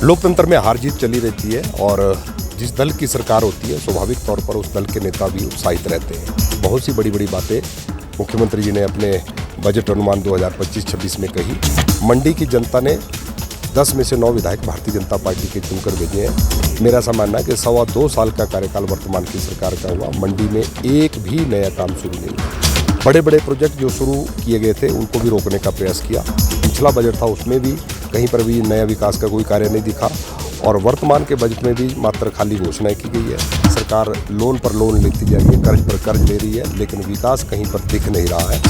लोकतंत्र में हार जीत चली रहती है और जिस दल की सरकार होती है स्वाभाविक तौर पर उस दल के नेता भी उत्साहित रहते हैं। बहुत सी बड़ी बड़ी बातें मुख्यमंत्री जी ने अपने बजट अनुमान 2025-26 में कही। मंडी की जनता ने 10 में से 9 विधायक भारतीय जनता पार्टी के चुनकर भेजे हैं। मेरा ऐसा मानना है कि 2.25 साल का कार्यकाल वर्तमान की सरकार का हुआ, मंडी में एक भी नया काम शुरू नहीं हुआ। बड़े बड़े प्रोजेक्ट जो शुरू किए गए थे उनको भी रोकने का प्रयास किया। पिछला बजट था उसमें भी कहीं पर भी नया विकास का कोई कार्य नहीं दिखा और वर्तमान के बजट में भी मात्र खाली घोषणाएं की गई है। सरकार लोन पर लोन लेती जा रही है, कर्ज पर कर्ज ले रही है, लेकिन विकास कहीं पर दिख नहीं रहा है।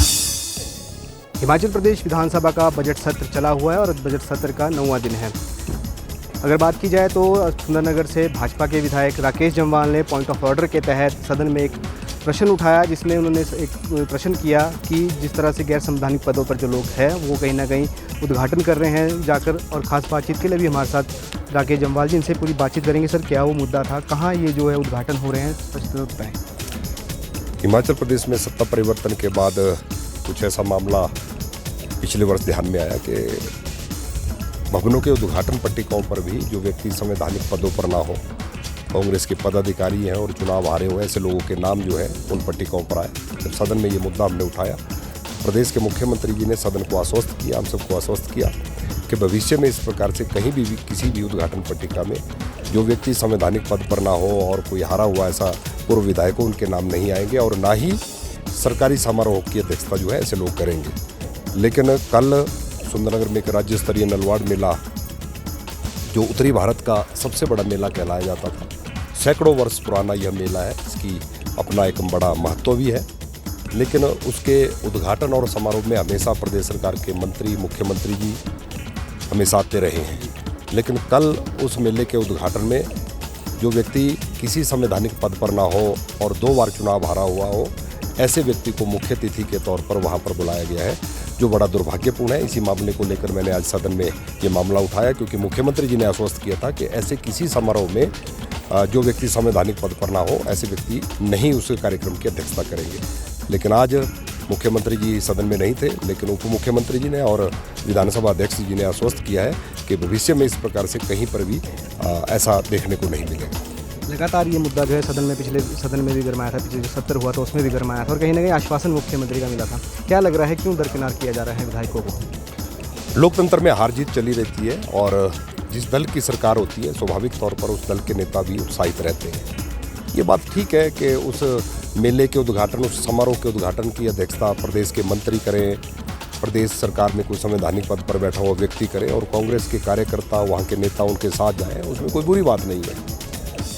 हिमाचल प्रदेश विधानसभा का बजट सत्र चला हुआ है और बजट सत्र का 9वां दिन है। अगर बात की जाए तो सुंदरनगर से भाजपा के विधायक राकेश जम्वाल ने पॉइंट ऑफ ऑर्डर के तहत सदन में एक प्रश्न उठाया, जिसमें उन्होंने एक प्रश्न किया कि जिस तरह से गैर संवैधानिक पदों पर जो लोग हैं वो कहीं ना कहीं उद्घाटन कर रहे हैं जाकर, और ख़ास बातचीत के लिए भी हमारे साथ राकेश जम्वाल जी, इनसे पूरी बातचीत करेंगे। सर, क्या वो मुद्दा था, कहाँ ये जो है उद्घाटन हो रहे हैं, स्पष्ट बताएं। हिमाचल प्रदेश में सत्ता परिवर्तन के बाद कुछ ऐसा मामला पिछले वर्ष ध्यान में आया कि भवनों के उद्घाटन पट्टिकाओं पर भी जो व्यक्ति संवैधानिक पदों पर ना हो, कांग्रेस के पदाधिकारी हैं और चुनाव हारे हुए ऐसे लोगों के नाम जो है उन पट्टिकाओं पर आए। जब सदन में ये मुद्दा हमने उठाया, प्रदेश के मुख्यमंत्री जी ने सदन को आश्वस्त किया, हम सबको आश्वस्त किया कि भविष्य में इस प्रकार से कहीं भी किसी भी उद्घाटन पट्टिका में जो व्यक्ति संवैधानिक पद पर ना हो और कोई हारा हुआ ऐसा पूर्व विधायक हो, उनके नाम नहीं आएंगे और ना ही सरकारी समारोह की अध्यक्षता जो है ऐसे लोग करेंगे। लेकिन कल सुंदरनगर में एक राज्य स्तरीय नलवाड़ मेला, जो उत्तरी भारत का सबसे बड़ा मेला कहलाया जाता था, सैकड़ों वर्ष पुराना यह मेला है, इसकी अपना एक बड़ा महत्व भी है। लेकिन उसके उद्घाटन और समारोह में हमेशा प्रदेश सरकार के मंत्री, मुख्यमंत्री जी हमेशा आते रहे हैं। लेकिन कल उस मेले के उद्घाटन में जो व्यक्ति किसी संवैधानिक पद पर ना हो और 2 बार चुनाव हारा हुआ हो, ऐसे व्यक्ति को मुख्य अतिथि के तौर पर वहाँ पर बुलाया गया है, जो बड़ा दुर्भाग्यपूर्ण है। इसी मामले को लेकर मैंने आज सदन में ये मामला उठाया, क्योंकि मुख्यमंत्री जी ने आश्वस्त किया था कि ऐसे किसी समारोह में जो व्यक्ति संवैधानिक पद पर ना हो, ऐसे व्यक्ति नहीं उस कार्यक्रम की अध्यक्षता करेंगे। लेकिन आज मुख्यमंत्री जी सदन में नहीं थे, लेकिन उप मुख्यमंत्री जी ने और विधानसभा अध्यक्ष जी ने आश्वस्त किया है कि भविष्य में इस प्रकार से कहीं पर भी ऐसा देखने को नहीं मिलेगा। लगातार ये मुद्दा जो है सदन में, पिछले सदन में भी गरमाया था, पिछले जो सत्र हुआ था उसमें भी गरमाया था और कहीं ना कहीं आश्वासन मुख्यमंत्री का मिला था। क्या लग रहा है, क्यों दरकिनार किया जा रहा है विधायकों को? लोकतंत्र में हार जीत चली रहती है और जिस दल की सरकार होती है स्वाभाविक तौर पर उस दल के नेता भी उत्साहित रहते हैं। ये बात ठीक है कि उस मेले के उद्घाटन, उस समारोह के उद्घाटन की अध्यक्षता प्रदेश के मंत्री करें, प्रदेश सरकार में कोई संवैधानिक पद पर बैठा हुआ व्यक्ति करे और कांग्रेस के कार्यकर्ता, वहाँ के नेता उनके साथ जाएं, उसमें कोई बुरी बात नहीं है।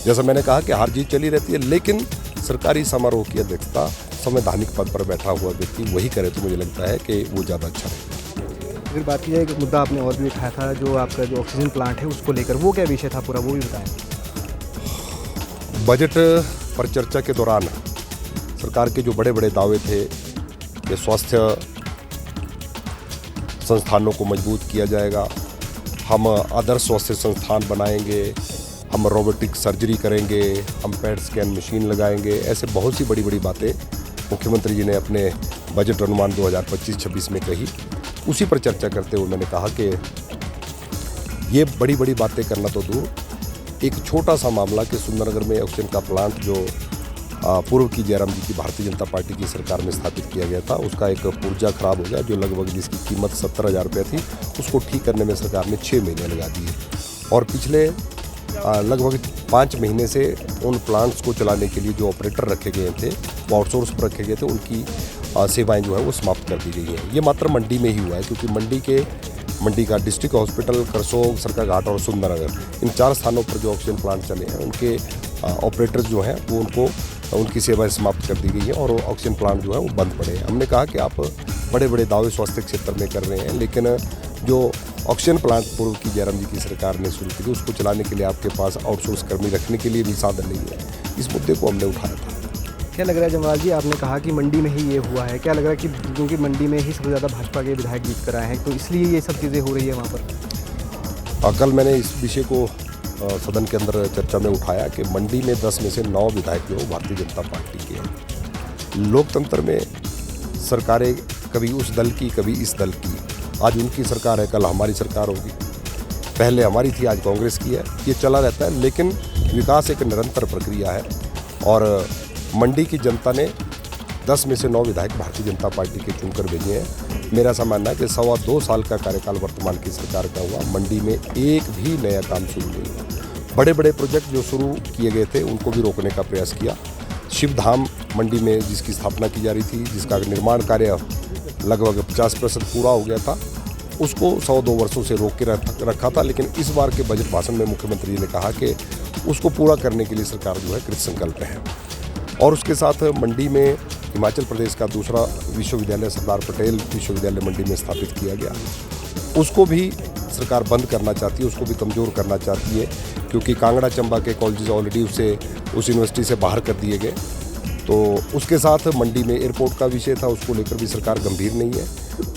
जैसा मैंने कहा कि हार जीत चली रहती है, लेकिन सरकारी समारोह की अध्यक्षता संवैधानिक पद पर बैठा हुआ व्यक्ति वही करे तो मुझे लगता है कि वो ज़्यादा अच्छा रहेगा। अगर बात की जाए, एक मुद्दा आपने और भी उठाया था, जो आपका जो ऑक्सीजन प्लांट है उसको लेकर, वो क्या विषय था पूरा, वो भी बताएं। बजट पर चर्चा के दौरान सरकार के जो बड़े बड़े दावे थे कि स्वास्थ्य संस्थानों को मजबूत किया जाएगा, हम आदर्श स्वास्थ्य संस्थान बनाएंगे, हम रोबोटिक सर्जरी करेंगे, हम पेट स्कैन मशीन लगाएंगे, ऐसे बहुत सी बड़ी बड़ी बातें मुख्यमंत्री जी ने अपने बजट अनुमान 2025-26 में कही। उसी पर चर्चा करते हुए मैंने कहा कि ये बड़ी बड़ी बातें करना तो दूर, एक छोटा सा मामला कि सुंदरनगर में ऑक्सीजन का प्लांट जो पूर्व की जयराम जी की भारतीय जनता पार्टी की सरकार में स्थापित किया गया था, उसका एक पुर्जा खराब हो गया, जो लगभग जिसकी कीमत 70,000 रुपये थी, उसको ठीक करने में सरकार ने 6 महीने लगा दिए और पिछले लगभग 5 महीने से उन प्लांट्स को चलाने के लिए जो ऑपरेटर रखे गए थे, वो आउटसोर्स पर रखे गए थे, उनकी सेवाएं जो है वो समाप्त कर दी गई हैं। ये मात्र मंडी में ही हुआ है, क्योंकि मंडी का डिस्ट्रिक्ट हॉस्पिटल, करसोग, सरकाघाट और सुंदरनगर, इन 4 स्थानों पर जो ऑक्सीजन प्लांट चले हैं, उनके ऑपरेटर्स जो हैं वो उनकी सेवाएं समाप्त कर दी गई हैं और ऑक्सीजन प्लांट जो है वो बंद पड़े हैं। हमने कहा कि आप बड़े बड़े दावे स्वास्थ्य क्षेत्र में कर रहे हैं, लेकिन जो ऑक्सीजन प्लांट पूर्व की जयराम जी की सरकार ने शुरू की थी, उसको चलाने के लिए आपके पास आउटसोर्स कर्मी रखने के लिए भी साधन नहीं है। इस मुद्दे को हमने उठाया था। क्या लग रहा है जम्वाल जी, आपने कहा कि मंडी में ही ये हुआ है, क्या लग रहा है कि क्योंकि मंडी में ही सबसे ज़्यादा भाजपा के विधायक जीत कर आए हैं, तो इसलिए ये सब चीज़ें हो रही है वहाँ पर? कल मैंने इस विषय को सदन के अंदर चर्चा में उठाया कि मंडी में 10 में से 9 विधायक जो भारतीय जनता पार्टी के हैं। लोकतंत्र में सरकारें कभी उस दल की, कभी इस दल की, आज उनकी सरकार है, कल हमारी सरकार होगी। पहले हमारी थी, आज कांग्रेस की है। ये चला रहता है, लेकिन विकास एक निरंतर प्रक्रिया है और मंडी की जनता ने 10 में से 9 विधायक भारतीय जनता पार्टी के चुनकर भेजे हैं। मेरा ऐसा मानना है कि 2.25 साल का कार्यकाल वर्तमान की सरकार का हुआ, मंडी में एक भी नया काम शुरू नहीं हुआ। बड़े बड़े प्रोजेक्ट जो शुरू किए गए थे उनको भी रोकने का प्रयास किया। शिवधाम मंडी में जिसकी स्थापना की जा रही थी, जिसका निर्माण कार्य लगभग 50% पूरा हो गया था, उसको 100-2 वर्षों से रोक के रखा था। लेकिन इस बार के बजट भाषण में मुख्यमंत्री जी ने कहा कि उसको पूरा करने के लिए सरकार जो है कृतसंकल्प है। और उसके साथ मंडी में हिमाचल प्रदेश का दूसरा विश्वविद्यालय सरदार पटेल विश्वविद्यालय मंडी में स्थापित किया गया, उसको भी सरकार बंद करना चाहती है, उसको भी कमज़ोर करना चाहती है, क्योंकि कांगड़ा चंबा के कॉलेजेस ऑलरेडी उस यूनिवर्सिटी से बाहर कर दिए गए। तो उसके साथ मंडी में एयरपोर्ट का विषय था, उसको लेकर भी सरकार गंभीर नहीं है।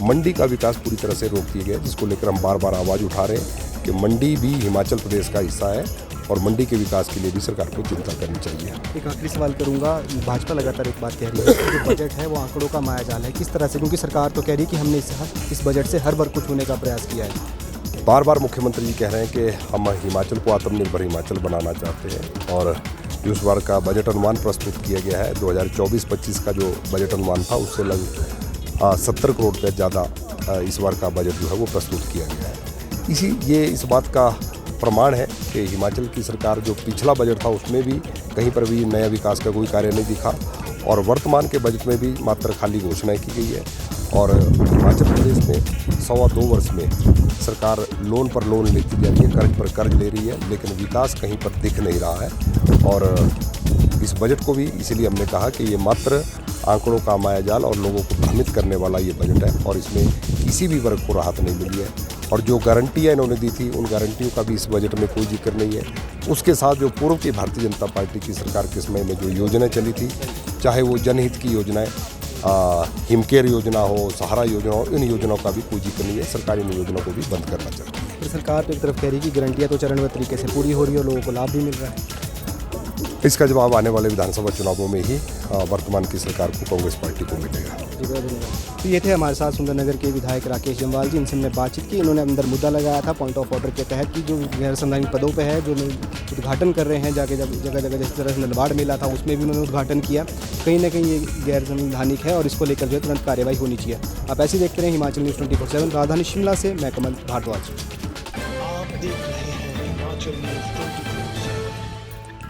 मंडी का विकास पूरी तरह से रोक दिया गया, जिसको लेकर हम बार बार आवाज़ उठा रहे हैं कि मंडी भी हिमाचल प्रदेश का हिस्सा है और मंडी के विकास के लिए भी सरकार को चिंता करनी चाहिए। एक आखिरी सवाल करूंगा, भाजपा लगातार एक बात कह रही है कि जो बजट है वो आंकड़ों का मायाजाल है, किस तरह से? क्योंकि सरकार तो कह रही है कि हमने इस बजट से हर वर्ग को छूने का प्रयास किया है। बार बार मुख्यमंत्री जी कह रहे हैं कि हम हिमाचल को आत्मनिर्भर हिमाचल बनाना चाहते हैं और जो इस बार का बजट अनुमान प्रस्तुत किया गया है 2024-25 का जो बजट अनुमान था उससे लगभग 70 करोड़ रुपये ज़्यादा इस बार का बजट जो है वो प्रस्तुत किया गया है। ये इस बात का प्रमाण है कि हिमाचल की सरकार जो पिछला बजट था उसमें भी कहीं पर भी नया विकास का कोई कार्य नहीं दिखा और वर्तमान के बजट में भी मात्र खाली घोषणाएं की गई है। और हिमाचल प्रदेश में 2.25 वर्ष में सरकार लोन पर लोन लेती जा रही है, कर्ज पर कर्ज ले रही है, लेकिन विकास कहीं पर दिख नहीं रहा है। और इस बजट को भी इसीलिए हमने कहा कि ये मात्र आंकड़ों का मायाजाल और लोगों को भ्रमित करने वाला ये बजट है और इसमें किसी भी वर्ग को राहत नहीं मिली है। और जो गारंटियाँ इन्होंने दी थी उन गारंटियों का भी इस बजट में कोई जिक्र नहीं है। उसके साथ जो पूर्व की भारतीय जनता पार्टी की सरकार के समय में जो योजनाएं चली थी, चाहे वो जनहित की योजनाएं, हिमकेयर योजना हो, सहारा योजना हो, इन योजनाओं का भी कोई जिक्र नहीं है। सरकार इन योजनाओं को भी बंद करना चाहती है। तो सरकार तो एक तरफ कह रही है कि गारंटियाँ तो चरणबद्ध तरीके से पूरी हो रही है और लोगों को लाभ भी मिल रहा है। इसका जवाब आने वाले विधानसभा चुनावों में ही वर्तमान की सरकार को, कांग्रेस पार्टी को मिलेगा। तो ये थे हमारे साथ सुंदरनगर के विधायक राकेश जम्वाल जी, इनसे हमने बातचीत की। इन्होंने अंदर मुद्दा लगाया था पॉइंट ऑफ ऑर्डर के तहत कि जो गैर संवैधानिक पदों पे है, जो उद्घाटन कर रहे हैं, जगह जगह जिस तरह से नलवाड़ मेला था उसमें भी उन्होंने उद्घाटन किया। कहीं ना कहीं ये गैर संवैधानिक है और इसको लेकर जो है तुरंत कार्रवाई होनी चाहिए। आप ऐसे देखते रहे हिमाचल न्यूज़ 24/7। राजधानी शिमला से मैं कमल भारद्वाज।